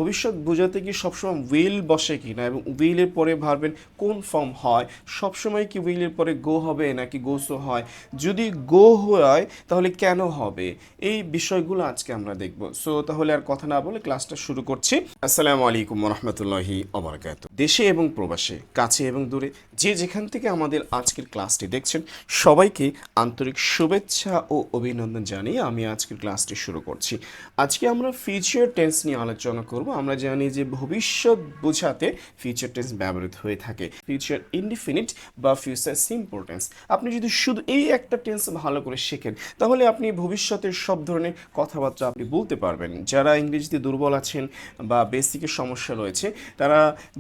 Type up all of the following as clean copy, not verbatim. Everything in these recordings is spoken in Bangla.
ভবিষ্যৎ বোঝাতে কি সবসময় উইল বসে কি না, এবং উইলের পরে ভার্বের কোন ফর্ম হয়, সবসময় কি উইলের পরে গো হবে নাকি গোসো হয়, যদি গো হয় তাহলে কেন হবে, এই বিষয়গুলো আজকে আমরা দেখব। সো তাহলে আর কথা না বলে ক্লাসটা শুরু করছি। আসসালামু আলাইকুম রহমতুল্লাহি ওবারাকাতুহু। দেশে এবং প্রবাসে, কাছে এবং দূরে, যে যেখান থেকে আমাদের আজকের ক্লাসটি দেখছেন সবাইকে আন্তরিক শুভেচ্ছা ও অভিনন্দন জানিয়ে আমি আজকের ক্লাসটি শুরু করছি। আজকে আমরা ফিউচার টেন্স নিয়ে আলোচনা করব। আমরা জানি যে ভবিষ্যৎ বোঝাতে ফিউচার টেন্স ব্যবহৃত হয়ে থাকে, ফিউচার ইনডিফিনিট বা ফিউচার সিম্পল টেন্স। আপনি যদি শুধু এই একটা টেন্স ভালো করে শেখেন তাহলে আপনি ভবিষ্যতের সব ধরনের কথাবার্তা আপনি বলতে পারবেন। যারা ইংরেজিতে দুর্বল আছেন বা বেসিকের সমস্যা রয়েছে তারা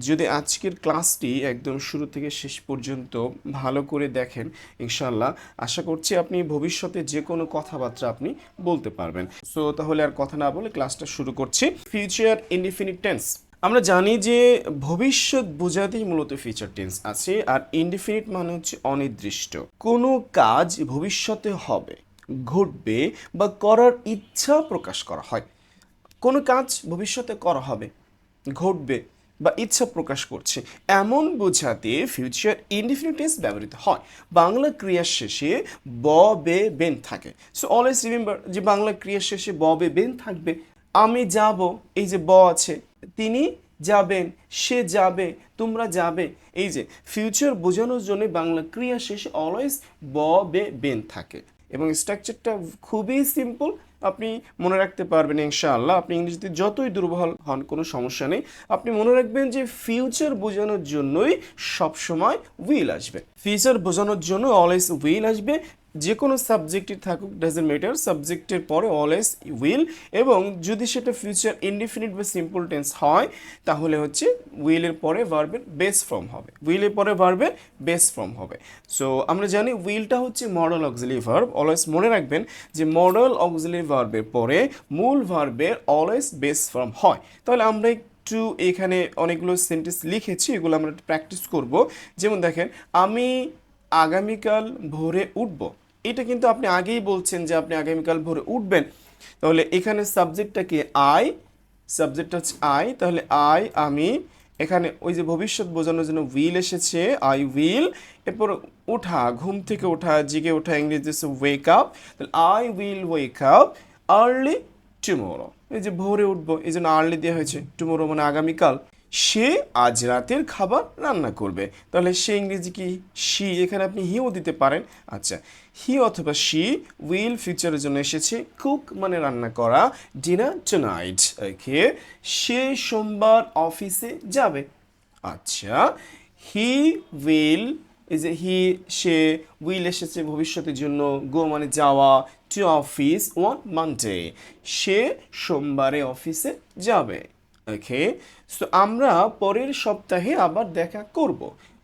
যদি আজকের ক্লাসটি একদম শুরু থেকে শেষ পর্যন্ত ভালো করে দেখেন, ইনশাআল্লাহ আশা করছি আপনি ভবিষ্যতে যে কোনো কথাবার্তা আপনি বলতে পারবেন। সো তাহলে আর কথা না বলে ক্লাসটা শুরু করছি। ফিউচার ইনডিফিনিট টেন্স, আমরা জানি যে ভবিষ্যৎ বোঝাতেই মূলত ফিউচার টেন্স আছে, আর ইনডিফিনিট মানে হচ্ছে অনির্দিষ্ট। কোনো কাজ ভবিষ্যতে হবে, ঘটবে বা করার ইচ্ছা প্রকাশ করা হয়। কোনো কাজ ভবিষ্যতে করা হবে, ঘটবে বা ইচ্ছা প্রকাশ করছে এমন বোঝাতে ফিউচার ইনডিফিনিট টেন্স ব্যবহৃত হয়। বাংলা ক্রিয়ার শেষে ব বে বেন থাকে। সো অলওয়েজ রিমেম্বার যে বাংলা ক্রিয়ার শেষে ব বে বেন থাকবে। আমি যাব, এই যে ব আছে, তিনি যাবেন, সে যাবে, তোমরা যাবে। এই যে ফিউচার বোঝানোর জন্য বাংলা ক্রিয়া শেষে অলওয়েজ ব বে বেন থাকে এবং স্ট্রাকচারটা খুবই সিম্পল, আপনি মনে রাখতে পারবেন ইনশাআল্লাহ। আপনি ইংরেজিতে যতই দুর্বল হন কোনো সমস্যা নেই, আপনি মনে রাখবেন যে ফিউচার বোঝানোর জন্যই সবসময় উইল আসবে। ফিউচার বোঝানোর জন্য অলওয়েজ উইল আসবে, যে কোনো সাবজেক্টই থাকুক ডাজন্ট ম্যাটার, সাবজেক্টের পরে অলওয়েজ উইল। এবং যদি সেটা ফিউচার ইনডিফিনিট বা সিম্পল টেন্স হয় তাহলে হচ্ছে উইলের পরে ভার্বের বেস ফর্ম হবে, উইলের পরে ভার্বের বেস ফর্ম হবে। সো আমরা জানি উইলটা হচ্ছে মডেল অক্সিলারি ভার্ব। অলওয়েজ মনে রাখবেন যে মডেল অক্সিলারি ভার্বের পরে মূল ভার্বের অলওয়েজ বেস ফর্ম হয়। তাহলে আমরা একটু এখানে অনেকগুলো সেন্টেন্স লিখেছি, এগুলো আমরা প্র্যাকটিস করব। যেমন দেখেন, আমি আগামীকাল ভোরে উঠব, এটা কিন্তু আপনি আগেই বলছেন যে আপনি আগামীকাল ভোরে উঠবেন। তাহলে এখানে সাবজেক্টটা কি আই, সাবজেক্টটা হচ্ছে আই, তাহলে আই আমি, এখানে ওই যে ভবিষ্যৎ বোঝানোর জন্য উইল এসেছে, আই উইল। এরপর ওঠা, ঘুম থেকে ওঠা, জেগে ওঠা, ইংরেজি ওয়েক আপ, তাহলে I will wake up early tomorrow. এই যে ভোরে উঠবো এই জন্য আর্লি দেওয়া হয়েছে, টুমোরো মানে আগামীকাল। সে আজ রাতের খাবার রান্না করবে, তাহলে সে ইংরেজি কি শি, এখানে আপনি হিও দিতে পারেন। আচ্ছা, হি অথবা শি উইল ফিউচারের জন্য এসেছে, কুক মানে রান্না করা, ডিনার টুনাইট। ওকে, সে সোমবার অফিসে যাবে। আচ্ছা, হি উইল, এই যে হি, সে, উইল এসেছে ভবিষ্যতের জন্য, গো মানে যাওয়া, টু অফিস অন মানডে, সে সোমবারে অফিসে যাবে। ওকে, সো আমরা পরের সপ্তাহে আবার দেখা করব।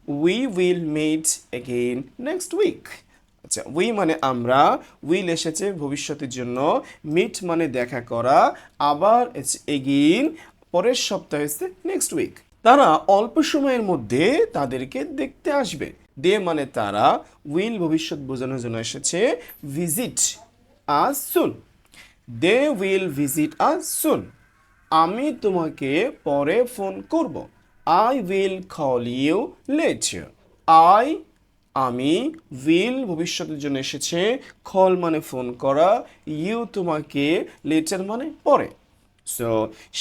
We will meet again next week. আচ্ছা, উই মানে আমরা, উইল এসেছে ভবিষ্যতের জন্য, মিট মানে দেখা করা, আবার এগেইন পরের সপ্তাহে এসে নেক্সট উইক। তারা অল্প সময়ের মধ্যে তাদেরকে দেখতে আসবে। দে মানে তারা, উইল ভবিষ্যৎ বোঝানোর জন্য এসেছে, visit us soon, they will visit us soon. আমি তোমাকে পরে ফোন করব, I will call you later. I আমি, উইল ভবিষ্যতের জন্য এসেছে, কল মানে ফোন করা, ইউ তোমাকে, লেটার মানে পরে। সো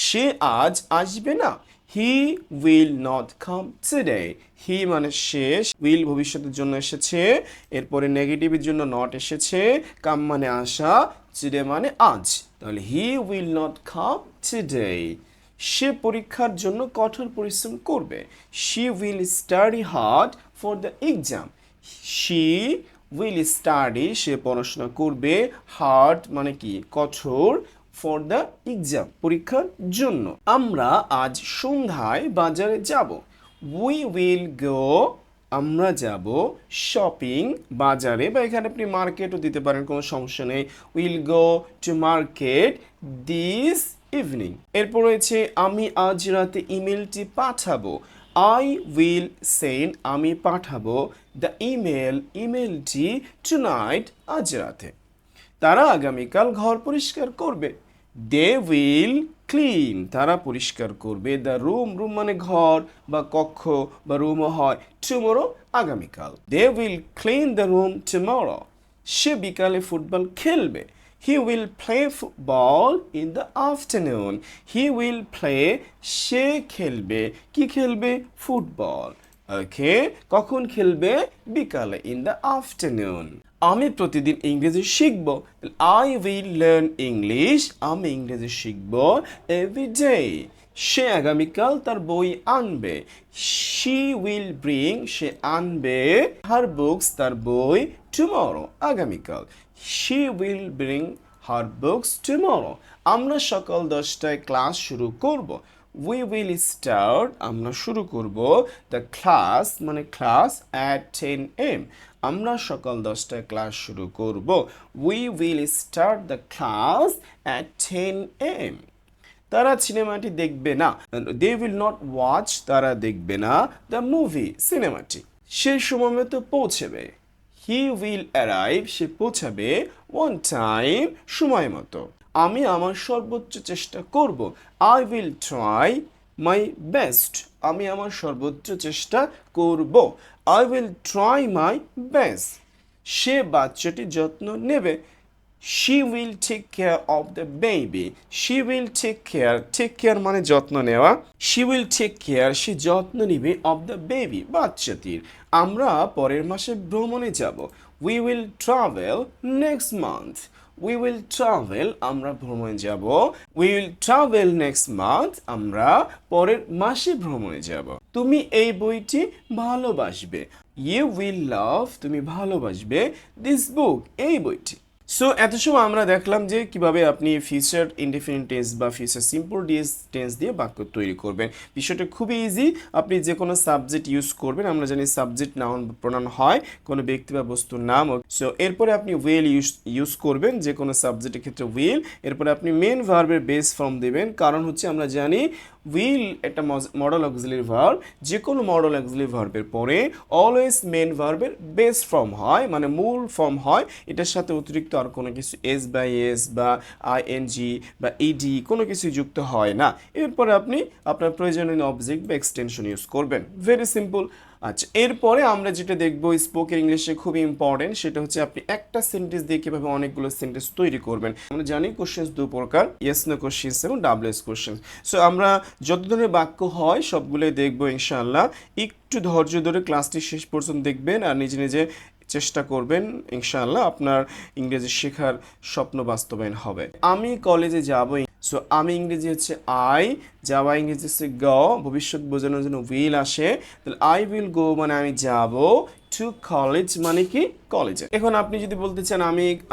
সে আজ আসবে না, he will not come today. He মানে শেষ, উইল ভবিষ্যতের জন্য এসেছে, এরপরে নেগেটিভের জন্য নট এসেছে, কাম মানে আসা, টুডে মানে আজ, তাহলে he will not come today. সে পরীক্ষার জন্য কঠোর পরিশ্রম করবে, she will study hard for the exam. She will study, সে পড়াশোনা করবে, হার্ড মানে কি কঠোর, ফর দ্য এক্সাম পরীক্ষার জন্য। আমরা আজ সন্ধ্যায় বাজারে যাব, উই উইল গো, আমরা যাব শপিং বাজারে, বা এখানে আপনি মার্কেটও দিতে পারেন, কোনো সমস্যা নেই। Will go to market this evening. এরপর রয়েছে আমি আজ রাতে ইমেলটি পাঠাবো, আই উইল সেন্ড, আমি পাঠাবো, দ্য ইমেল, ইমেলটি টুনাইট, আজ রাতে। তারা আগামীকাল ঘর পরিষ্কার করবে, দে উইল ক্লিন তারা পরিষ্কার করবে দ্য রুম রুম মানে ঘর বা কক্ষ বা রুমও হয় টুমরো আগামীকাল they will clean the room tomorrow সে বিকালে ফুটবল খেলবে He will play football in the afternoon. He will play সে খেলবে কি খেলবে ফুটবল ওকে কখন খেলবে বিকালে in the afternoon আমি প্রতিদিন ইংরেজি শিখব I will learn English আমি ইংরেজি শিখব every day সে আগামীকাল তার বই আনবে she will bring সে আনবে her books তার বই tomorrow আগামীকাল she will bring her books tomorrow আমরা সকাল 10টায় ক্লাস শুরু করব we will start আমরা শুরু করব the class মানে ক্লাস at 10 am আমরা সকাল 10টায় ক্লাস শুরু করব we will start the class at 10 am তারা সিনেমাটি দেখবে না দে উইল নট ওয়াচ তারা দেখবে না দ্য মুভি সিনেমাটি সে সময় মতো পৌঁছবে হি উইল অ্যারাইভ সে পৌঁছাবে ওয়ান টাইম সময় মতো আমি আমার সর্বোচ্চ চেষ্টা করব I will try my best আমি আমার সর্বোচ্চ চেষ্টা করব I will try my best সে বাচ্চাটির যত্ন নেবে She will take care of the baby. She will take care মানে যত্ন নেওয়া She will take care সে যত্ন নেবে of the baby বাচ্চাটির আমরা পরের মাসে ভ্রমণে যাব We will travel next month. We will travel আমরা ভ্রমণে যাব We will travel next month আমরা পরের মাসে ভ্রমণে যাব তুমি এই বইটি ভালোবাসবে You will love তুমি ভালোবাসবে this book এই বইটি সো এত সময় আমরা দেখলাম যে কিভাবে আপনি ফিউচার ইনডেফিনিট টেন্স বা ফিউচার সিম্পল টেন্স দিয়ে বাক্য তৈরি করবেন বিষয়টা খুবই ইজি আপনি যে কোনো সাবজেক্ট ইউজ করবেন আমরা জানি সাবজেক্ট নাউন প্রনাউন হয় কোনো ব্যক্তি বা বস্তুর নাম সো এরপরে আপনি উইল ইউজ করবেন যে কোনো সাবজেক্টের ক্ষেত্রে উইল এরপরে আপনি মেন ভার্বের বেস ফর্ম দেবেন কারণ হচ্ছে আমরা জানি উইল একটা মডেল অক্সিলারি ভার্ব যে কোনো মডেল অক্সিলারি ভার্বের পরে অলওয়েজ মেন ভার্বের বেস ফর্ম হয় মানে মূল ফর্ম হয় এটার সাথে অতিরিক্ত আর কোনো কিছু এস বাই এস বা আইএনজি বা ইডি কোনো কিছু যুক্ত হয় না এরপরে আপনি আপনার প্রয়োজনীয় অবজেক্ট বা এক্সটেনশন ইউজ করবেন ভেরি সিম্পল আচ্ছা এরপরে আমরা যেটা দেখবো স্পোকেন ইংলিশে খুবই ইম্পর্টেন্ট সেটা হচ্ছে আপনি একটা সেন্টেন্স দিয়ে কিভাবে অনেকগুলো সেন্টেন্স তৈরি করবেন আমরা জানি কোশ্চেন্স দু প্রকার ইয়েস নো কোশ্চেন্স এবং ডাব্লিউএস কোশ্চেন্স সো আমরা যত ধরনের বাক্য হয় সবগুলোই দেখবো ইনশাআল্লাহ একটু ধৈর্য ধরে ক্লাসটি শেষ পর্যন্ত দেখবেন আর নিজে নিজে চেষ্টা করবেন ইনশাআল্লাহ আপনার ইংরেজি শেখার স্বপ্ন বাস্তবায়ন হবে আমি কলেজে যাব সো আমি ইংরেজি হচ্ছে আই যাওয়া ইংরেজি হচ্ছে গ ভবিষ্যৎ বোঝানোর জন্য উইল আসে তাহলে আই উইল গো মানে আমি যাব টু কলেজ মানে কি কলেজে এখন আপনি যদি বলতে চান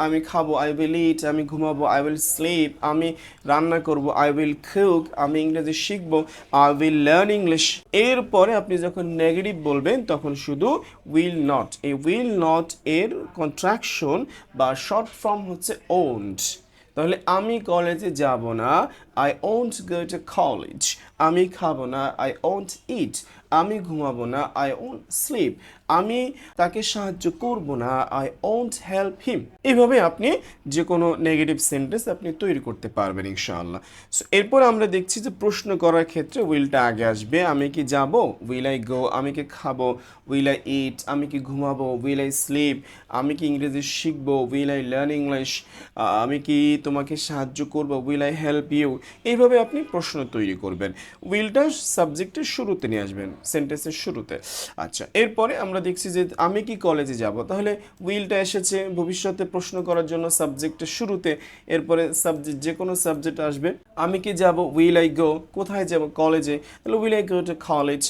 আমি খাবো আই উইল ইট আমি ঘুমাবো আই উইল স্লিপ আমি রান্না করব আই উইল কুক আমি ইংরেজি শিখবো আই উইল লার্ন ইংলিশ এরপরে আপনি যখন নেগেটিভ বলবেন তখন শুধু উইল নট এই উইল নট এর কন্ট্রাকশন বা শর্ট ফর্ম হচ্ছে ওন্ট তাহলে আমি কলেজে যাব না I won't go to college আমি খাবো না আই ওন্ট ইট আমি ঘুমাবো না আই ওন্ট স্লিপ আমি তাকে সাহায্য করব না আই ওন্ট হেল্প হিম এইভাবে আপনি যে কোনো নেগেটিভ সেন্টেন্স আপনি তৈরি করতে পারবেন ইনশাআল্লাহ সো এরপর আমরা দেখছি যে প্রশ্ন করার ক্ষেত্রে উইলটা আগে আসবে আমি কি যাব উইল আই গো আমি কি খাবো উইল আই ইট আমি কি ঘুমাবো উইল আই স্লিপ আমি কি ইংরেজি শিখবো উইল আই লার্ন ইংলিশ আমি কি তোমাকে সাহায্য করবো উইল আই হেল্প ইউ এইভাবে আপনি প্রশ্ন তৈরি করবেন উইলটা সাবজেক্টের শুরুতে নিয়ে আসবেন সেন্টেন্সের শুরুতে আচ্ছা এরপরে আমরা দেখছি যে আমি কি কলেজে যাব তাহলে উইলটা এসেছে ভবিষ্যতে প্রশ্ন করার জন্য সাবজেক্টের শুরুতে এরপরে সাবজেক্ট যে কোনো সাবজেক্ট আসবে আমি কি যাব উইল আই গো কোথায় যাব কলেজে তাহলে will I go to college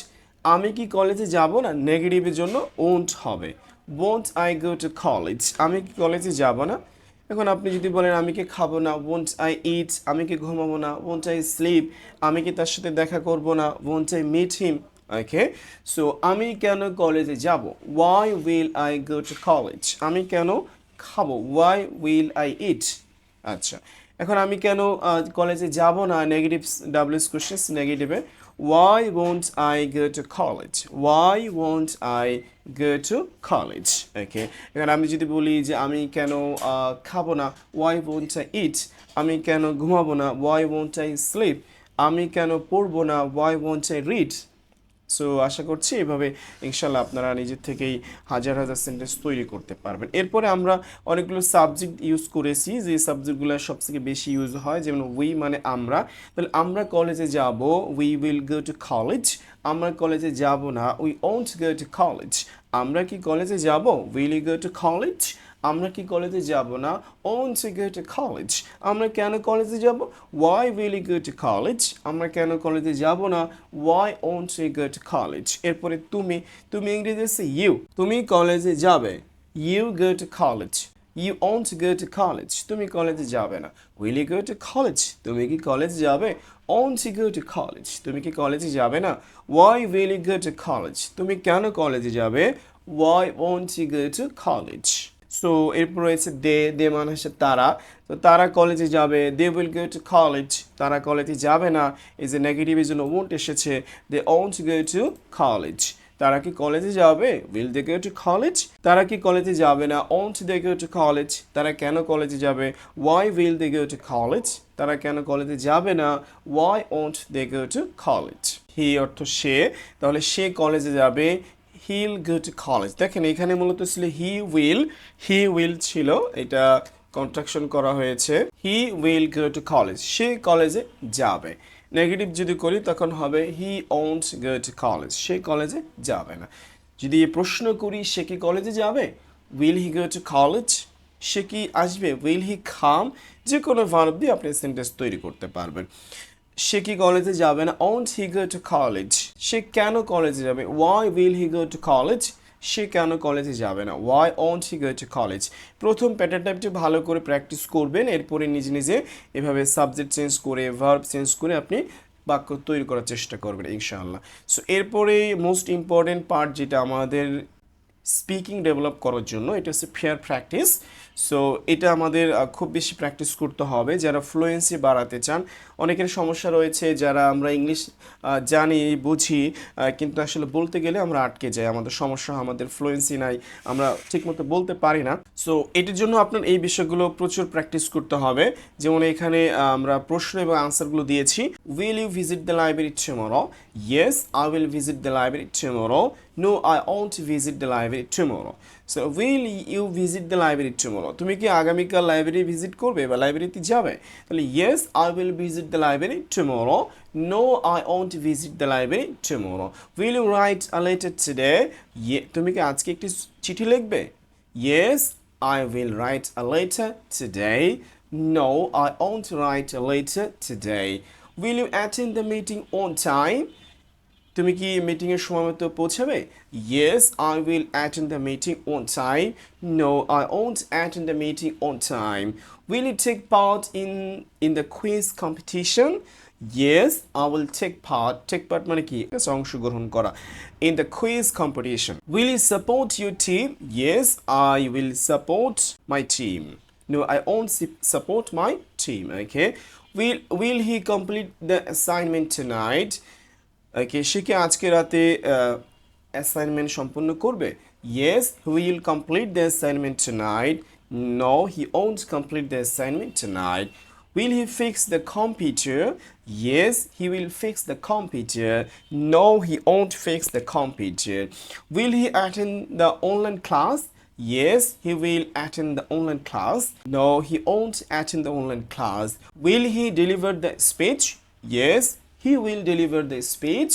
আমি কি কলেজে যাব না নেগেটিভের জন্য ওন্ট হবে won't I go to college আমি কি কলেজে যাব না এখন আপনি যদি বলেন আমি কি খাবো না ওন্ট আই ইট আমি কি ঘুমাবো না ওন্ট আই স্লিপ আমি কি তার সাথে দেখা করব না won't I meet him okay so আমি কেন কলেজে যাব why will I go to college আমি কেন খাবো ওয়াই উইল আই ইট আচ্ছা এখন আমি কেন কলেজে যাব না, নেগেটিভ ডাব্লিউএস কোশ্চেন্স নেগেটিভে why won't I go to college, why won't I go to college, ওকে। এখন আমি যদি বলি যে আমি কেন খাবো না, why won't I eat, আমি কেন ঘুমাবো না, why won't I sleep, আমি কেন পড়বো না, why won't I read। So আশা করছি এভাবে ইনশাল্লাহ আপনারা নিজের থেকেই হাজার হাজার সেন্টেন্স তৈরি করতে পারবেন। এরপরে আমরা অনেকগুলো সাবজেক্ট ইউজ করেছি, যে সাবজেক্টগুলো সবথেকে বেশি ইউজ হয়, যেমন উই মানে আমরা, তাহলে আমরা কলেজে যাব, we will go to college. আমরা কলেজে যাব না, we won't go to college. আমরা কি কলেজে যাব, will you go to college. আমরা কি কলেজে যাব না, won't you go to college. আমরা কেন কলেজে যাব, why will you go to college. আমরা কেন কলেজে যাব না, why won't you go to college. এরপরে তুমি, তুমি ইংরেজি আছে ইউ, তুমি কলেজে যাবে, you go to college. You won't go to college, তুমি কলেজে যাবে না, will you go to college. তুমি কি কলেজে যাবে, won't you go to college. তুমি কি কলেজে যাবে না, why will you go to college. তুমি কেন কলেজে যাবে, why won't you go to college. So এরপর রয়েছে দে, দে মানে হচ্ছে তারা, তো তারা কলেজে যাবে, they will go to college. তারা কলেজে যাবে না, এই যে নেগেটিভের জন্য ওন্ট এসেছে, they won't go to college. তারা কি কলেজে যাবে, will they go to college. তারা কি কলেজে যাবে না, won't they go to college. তারা কেন কলেজে যাবে, why will they go to college. তারা কেন কলেজে যাবে না, why won't they go to college. He অর্থ সে, তাহলে সে কলেজে যাবে, he'll go to college। দেখেন এখানে মূলত ছিল he will ছিল, এটা কন্ট্রাকশন করা হয়েছে, he will go to college, সে কলেজে যাবে। নেগেটিভ যদি করি তখন হবে he won't go to college, সে কলেজে যাবে না। যদি প্রশ্ন করি সে কি কলেজে যাবে, will he go to college, সে কি আসবে, will he come। যে কোনো ভার্ব দিয়ে আপনি সেন্টেন্স তৈরি করতে পারবেন। সে কি কলেজে যাবে না, won't he go to college. সে কেন কলেজে যাবে, why will he go to college. সে কেন কলেজে যাবে না, why won't he go to college. প্রথম প্যাটার্ন টাইপটি ভালো করে প্র্যাকটিস করবেন, এরপরে নিজে নিজে এভাবে সাবজেক্ট চেঞ্জ করে, ভার্ব চেঞ্জ করে আপনি বাক্য তৈরি করার চেষ্টা করবেন ইনশাআল্লাহ। সো এরপরে মোস্ট ইম্পর্টেন্ট পার্ট যেটা আমাদের স্পিকিং ডেভেলপ করার জন্য, এটা হচ্ছে ফেয়ার প্র্যাকটিস। সো এটা আমাদের খুব বেশি প্র্যাকটিস করতে হবে যারা ফ্লুয়েন্সি বাড়াতে চান। অনেকের সমস্যা রয়েছে যারা আমরা ইংলিশ জানি বুঝি, কিন্তু আসলে বলতে গেলে আমরা আটকে যাই, আমাদের সমস্যা, আমাদের ফ্লুয়েন্সি নাই, আমরা ঠিকমতো বলতে পারি না। সো এটির জন্য আপনার এই বিষয়গুলো প্রচুর প্র্যাকটিস করতে হবে। যেমন এখানে আমরা প্রশ্ন এবং আনসারগুলো দিয়েছি। Will you visit the library tomorrow, yes I will visit the library tomorrow, no I won't visit the library tomorrow. So will you visit the library tomorrow, তুমি কি আগামীকাল লাইব্রেরি ভিজিট করবে বা লাইব্রেরিতে যাবে, তাহলে yes I will visit the library tomorrow, no I won't visit the library tomorrow. Will you write a letter today, তুমি কি আজকে একটি চিঠি লিখবে, yes I will write a letter today, no I won't write a letter today. Will you attend the meeting on time, তুমি কি মিটিংয়ের সময় মতো পৌঁছাবে, yes I will attend the meeting on time, no I won't attend the meeting on time. Will you take part in the quiz competition, yes I will take part, take part মানে কি, অংশগ্রহণ করা, in the quiz competition. Will you support your team, yes I will support my team, no I won't support my team. Okay, will he complete the assignment tonight, okay, সে কি আজকে রাতে অ্যাসাইনমেন্ট সম্পূর্ণ করবে, yes he will complete the assignment tonight, no he won't complete the assignment tonight. Will he fix the computer, yes he will fix the computer, no he won't fix the computer. Will he attend the online class, yes he will attend the online class, no he won't attend the online class. Will he deliver the speech, yes he will deliver the speech,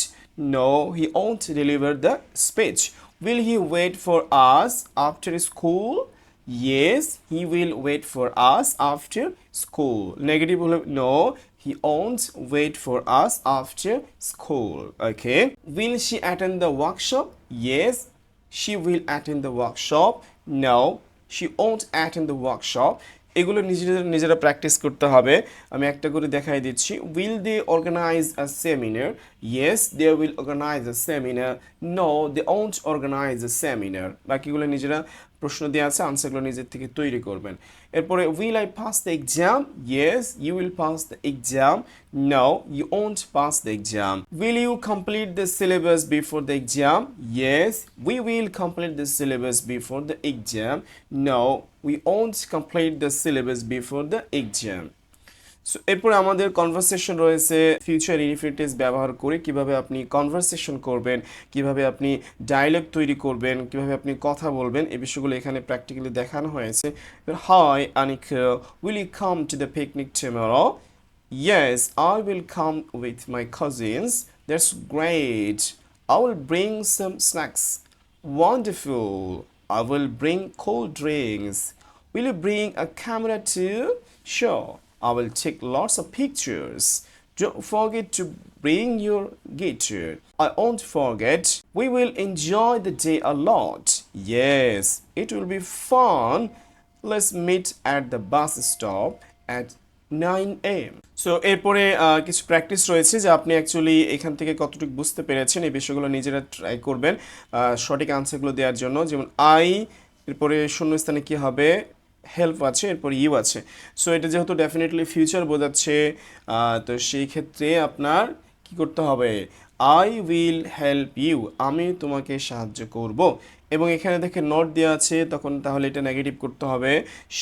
no he won't deliver the speech. Will he wait for us after school, yes he will wait for us after school. Negative no he won't wait for us after school. Okay, will she attend the workshop, yes she will attend the workshop, no she won't attend the workshop. এগুলো নিজেরা প্র্যাকটিস করতে হবে। আমি একটা করে দেখাই দিচ্ছি। Will they organise a seminar, yes they will organise a seminar, no they won't organise a seminar. বাকিগুলো নিজেরা প্রশ্ন দেওয়া আছে, আনসারগুলো নিজের থেকে তৈরি করবেন। এরপরে will I pass the exam? Yes you will pass the exam. No you won't pass the exam. Will you complete the syllabus before the exam? Yes we will complete the syllabus before the exam. No we won't complete the syllabus before the exam. So এরপরে আমাদের কনভারসেশন রয়েছে। ফিউচার ইনডিফিনিট টেন্স ব্যবহার করে কিভাবে আপনি কনভারসেশন করবেন, কিভাবে আপনি ডায়লগ তৈরি করবেন, কিভাবে আপনি কথা বলবেন, এই বিষয়গুলো এখানে প্র্যাকটিক্যালি দেখানো হয়েছে। Hi Anika, will you come to the picnic tomorrow? Yes, I will come with my cousins. That's great. I will bring some snacks. Wonderful. I will bring cold drinks. Will you bring a camera too? Sure. I will take lots of pictures. Don't forget to bring your guitar. I won't forget. We will enjoy the day a lot. Yes, it will be fun. Let's meet at the bus stop at 9 a.m. So এরপরে কিছু প্র্যাকটিস রয়েছে যে আপনি অ্যাকচুয়ালি এখান থেকে কতটুকু বুঝতে পেরেছেন, এই বিষয়গুলো নিজেরা ট্রাই করবেন সঠিক আনসারগুলো দেওয়ার জন্য। যেমন আই, এরপরে শূন্যস্থানে কি হবে, হেল্প আছে, এরপর ইউ আছে। সো এটা যেহেতু ডেফিনেটলি ফিউচার বোঝাচ্ছে, তো সেই ক্ষেত্রে আপনার কি করতে হবে, আই উইল হেল্প ইউ, আমি তোমাকে সাহায্য করব। এবং এখানে দেখে নট দেওয়া আছে, তখন তাহলে এটা নেগেটিভ করতে হবে।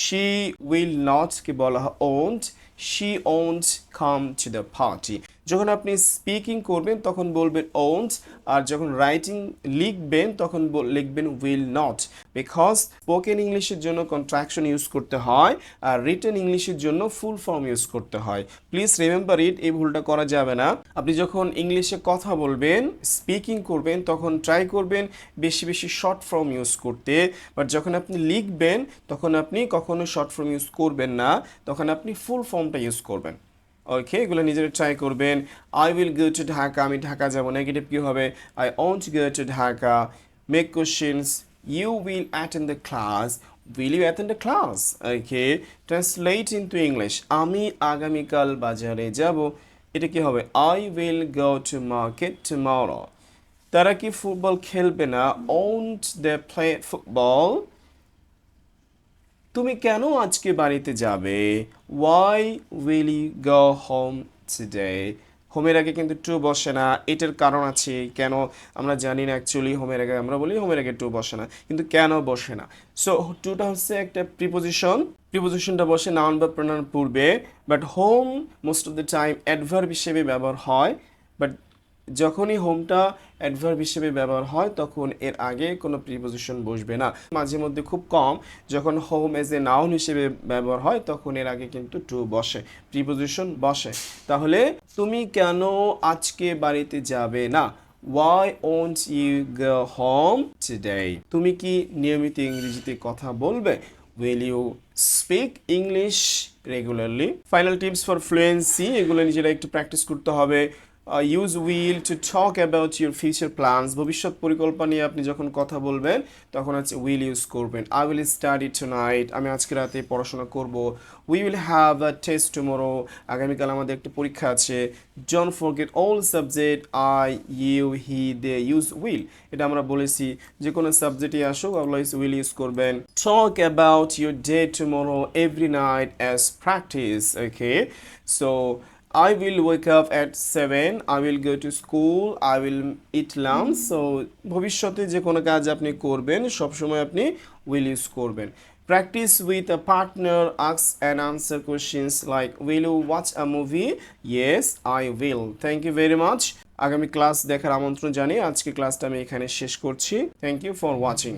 শি উইল নট কে বলা হয় won't, she won't come to the party. যখন আপনি স্পিকিং করবেন তখন বলবেন ওন্ট, আর যখন রাইটিং লিখবেন তখন লিখবেন উইল নট, বিকজ স্পোকেন ইংলিশের জন্য কন্ট্রাকশন ইউজ করতে হয় আর রিটেন ইংলিশের জন্য ফুল ফর্ম ইউজ করতে হয়। প্লিজ রিমেম্বার ইট, এই ভুলটা করা যাবে না। আপনি যখন ইংলিশে কথা বলবেন, স্পিকিং করবেন, তখন ট্রাই করবেন বেশি বেশি শর্ট ফর্ম ইউজ করতে, বাট যখন আপনি লিখবেন তখন আপনি কখনো শর্ট ফর্ম ইউজ করবেন না, তখন আপনি ফুল ফর্মটা ইউজ করবেন। ওকে, এগুলো নিজেরা ট্রাই করবেন। I will go to Dhaka, আমি ঢাকা যাব, নেগেটিভ কী হবে, I won't go to Dhaka. Make questions, you will attend the class, will you attend the class. Okay, translate into English, আমি আগামীকাল বাজারে যাব, এটা কি হবে, I will go to market tomorrow. তারা কি ফুটবল খেলবে না, ওন্ট দে প্লে ফুটবল। তুমি কেন আজকে বাড়িতে যাবে, why will you go home today. হোমের আগে কিন্তু টু বসে না, এটার কারণ আছে, কেন আমরা জানি না অ্যাকচুয়ালি। হোমের আগে আমরা বলি হোমের আগে টু বসে না, কিন্তু কেন বসে না। সো টুটা হচ্ছে একটা প্রিপোজিশন, প্রিপোজিশনটা বসে নাউন বা প্রোনাউন পূর্বে, but home most of the time adverb হিসেবে ব্যবহার হয়। বাট যখনই হোমটা অ্যাডভার্ব হিসেবে ব্যবহার হয় তখন এর আগে কোনো প্রিপোজিশন বসবে না। মাঝে মধ্যে খুব কম যখন হোম এজ এ নাউন হিসেবে ব্যবহার হয় তখন এর আগে কিন্তু টু বসে, প্রিপোজিশন বসে। তাহলে তুমি কেন আজকে বাড়িতে যাবে না, why won't you go home today। তুমি কি নিয়মিত ইংরেজিতে কথা বলবে, will you speak English regularly। Final tips for fluency, এগুলো নিজেরা একটু প্র্যাকটিস করতে হবে। Use will to talk about your future plans, ভবিষ্যৎ পরিকল্পনা নিয়ে আপনি যখন কথা বলবেন তখন হচ্ছে উইল ইউজ করবেন। আই উইল স্টাডি টুনাইট, আমি আজকে রাতে পড়াশোনা করব। We will have a test tomorrow, আগামীকাল আমাদের একটা পরীক্ষা আছে। Don't forget all subject, I you he they use will, এটা আমরা বলেছি যে কোনো সাবজেক্টই আসুক অলওয়েজ উইল ইউজ করবেন। টক about your day tomorrow every night as practice. Okay, so I will wake up at 7, I will go to school, I will eat lunch। So ভবিষ্যতে যে কোনো কাজ আপনি করবেন সবসময় আপনি will use করবেন। Practice with a partner, ask and answer questions like will you watch a movie? Yes, I will. Thank you very much. আগামী ক্লাস দেখার আমন্ত্রণ জানিয়ে আজকে ক্লাসটা আমি এখানে শেষ করছি। Thank you for watching.